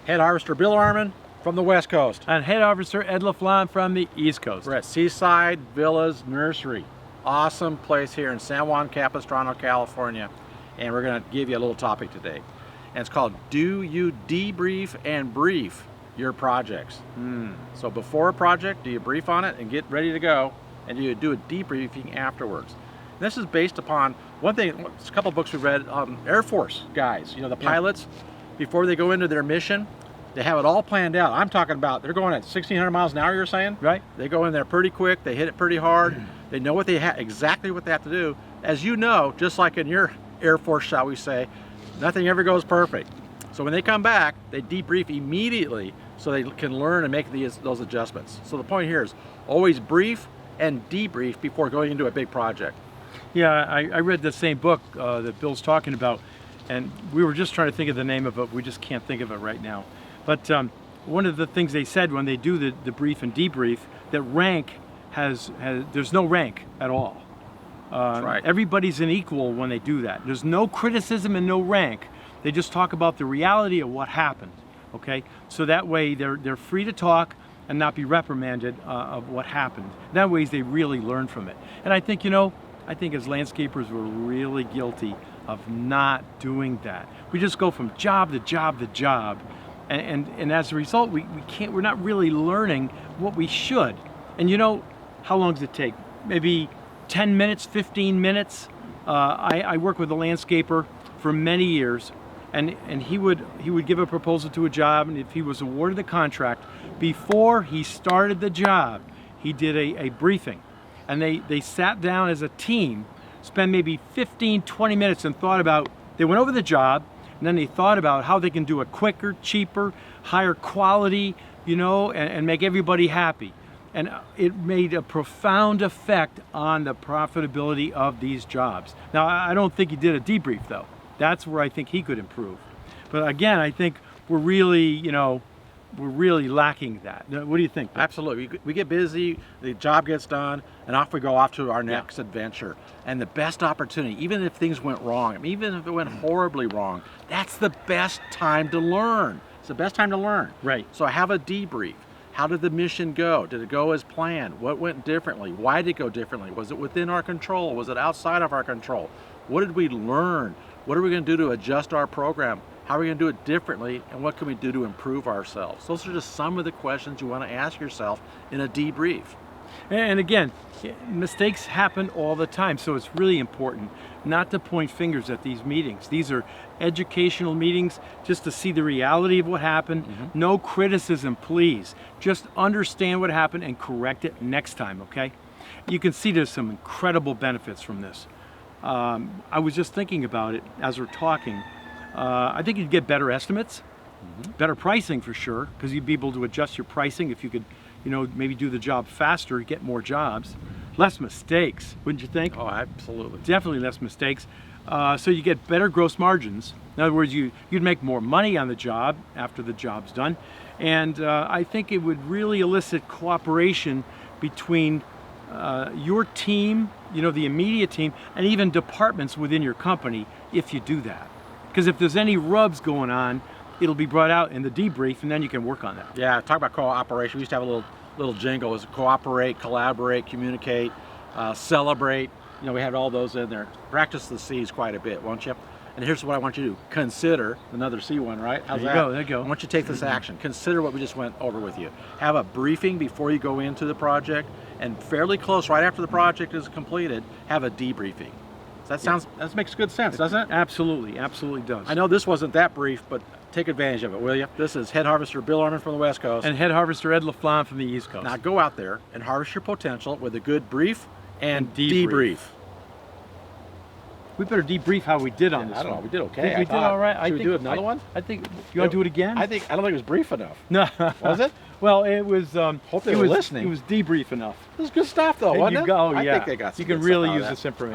Head Harvester Bill Arman from the West Coast. And Head Harvester Ed LaFlamme from the East Coast. We're at Seaside Villas Nursery. Awesome place here in San Juan Capistrano, California. And we're going to give you a little topic today. And it's called, do you debrief and brief your projects? So before a project, do you brief on it and get ready to go? And do you do a debriefing afterwards? And this is based upon one thing, a couple of books we read, Air Force guys, you know, the pilots, before they go into their mission, they have it all planned out. I'm talking about, they're going at 1,600 miles an hour, you're saying? Right. They go in there pretty quick, they hit it pretty hard, they know what exactly what they have to do. As you know, just like in your Air Force, shall we say, nothing ever goes perfect. So when they come back, they debrief immediately so they can learn and make those adjustments. So the point here is always brief and debrief before going into a big project. Yeah, I read the same book that Bill's talking about, and we were just trying to think of the name of it. We just can't think of it right now. But one of the things they said when they do the brief and debrief, that rank there's no rank at all. That's right. Everybody's an equal when they do that. There's no criticism and no rank. They just talk about the reality of what happened. Okay, so that way they're free to talk and not be reprimanded of what happened. That way they really learn from it. And I think, I think as landscapers we're really guilty of not doing that. We just go from job to job to job, and as a result we're not really learning what we should. And how long does it take? Maybe 10 minutes, 15 minutes. I worked with a landscaper for many years, and he would give a proposal to a job, and if he was awarded the contract, before he started the job, he did a briefing. And they sat down as a team, spent maybe 15, 20 minutes and they went over the job, and then they thought about how they can do it quicker, cheaper, higher quality, and make everybody happy. And it made a profound effect on the profitability of these jobs. Now, I don't think he did a debrief though. That's where I think he could improve. But again, I think we're really lacking that. What do you think? Absolutely. We get busy, the job gets done, and off we go off to our next adventure. And the best opportunity, even if things went wrong, even if it went horribly wrong, that's the best time to learn. It's the best time to learn. Right. So have a debrief. How did the mission go? Did it go as planned? What went differently? Why did it go differently? Was it within our control? Was it outside of our control? What did we learn? What are we going to do to adjust our program? How are we going to do it differently? And what can we do to improve ourselves? Those are just some of the questions you want to ask yourself in a debrief. And again, mistakes happen all the time, so it's really important not to point fingers at these meetings. These are educational meetings just to see the reality of what happened. No criticism, please. Just understand what happened and correct it next time, okay? You can see there's some incredible benefits from this. I was just thinking about it as we're talking. I think you'd get better estimates, better pricing for sure, because you'd be able to adjust your pricing if you could, maybe do the job faster, get more jobs. Less mistakes, wouldn't you think? Oh, absolutely. Definitely less mistakes. So you get better gross margins. In other words, you'd make more money on the job after the job's done. And I think it would really elicit cooperation between your team, the immediate team, and even departments within your company if you do that. Because if there's any rubs going on, it'll be brought out in the debrief, and then you can work on that. Yeah, talk about cooperation. We used to have a little jingle. It was cooperate, collaborate, communicate, celebrate. We had all those in there. Practice the C's quite a bit, won't you? And here's what I want you to do. Consider, another C one, right? How's that? There you go. I want you to take this action. Consider what we just went over with you. Have a briefing before you go into the project, and fairly close, right after the project is completed, have a debriefing. That makes good sense, doesn't it? Absolutely does. I know this wasn't that brief, but take advantage of it, will you? This is Head Harvester Bill Arman from the West Coast. And Head Harvester Ed LaFlamme from the East Coast. Now go out there and harvest your potential with a good brief and debrief. We better debrief how we did on this I don't one. know, we did okay. Think we did all right. Should we do another one? I think, you want to do it again? I don't think it was brief enough. No. Was it? Well, it was. Hope they were listening. It was debrief enough. It was good stuff though, wasn't it? Oh, yeah. I think they got some You can good really stuff out of use that. this information.